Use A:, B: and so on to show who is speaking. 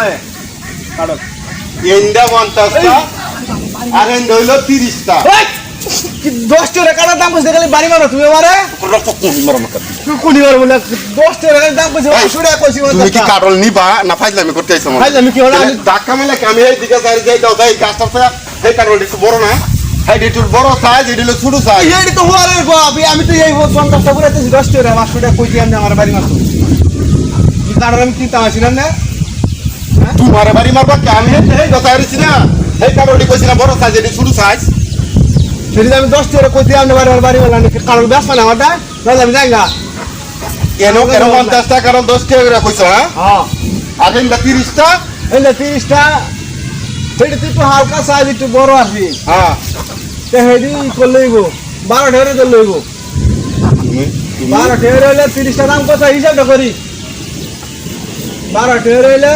A: নয় কারণ
B: এন্ডা 50টা আর এন্ডা হইলো 30টা
A: 10 টাকা কাটার দাম বুঝতে গেলে বাড়ি মারো তুমি আমারে
B: রক্ত কোন মারম কর
A: কোনি মারো বলে 10 টাকা দাম বুঝে 100 টাকা কইছি
B: তুমি কি কাটল নিবা না ফাইজলামি করতে আইছো
A: ভাই আমি কি হলো আমি
B: ধাক্কা মেলে আমি এই দিকে যাই দাও যাই গাছটা এই কাটল একটু বড় না এই একটু বড় সাইজ এটা হলো ছোট সাইজ
A: এই তো হওয়ারের বাপ আমি তো এই 50 টাকা পুরাতে 10 টাকা 500 টাকা কইছি আমি আমার বাড়ি মারছো কি কারণ আমি কি তামাছিলাম না
B: তোমার বাড়ি মারবা কি আমি এই কথা আইছি না এই কাটলটি কইছি না বড় সাইজ এটা ছোট সাইজ
A: সেটা আমি 10 টাকা কইছি আমি বাড়ি মারলাম কারণ ব্যস্ত না আমারটা তাহলে আমি যাইগা
B: কেন 50 টাকা কারণ 10 টাকা করে কইছো হ্যাঁ
A: হ্যাঁ
B: আর এন্ডা 30টা
A: এই 30টা সেটা একটু হালকা সাইজ একটু বড় আছে
B: হ্যাঁ
A: তে হেডি করলে লইব 12 টাকা করে লইব 12 টাকা হইলে 30টা দাম কত হিসাবটা করি 12 টাকা হইলে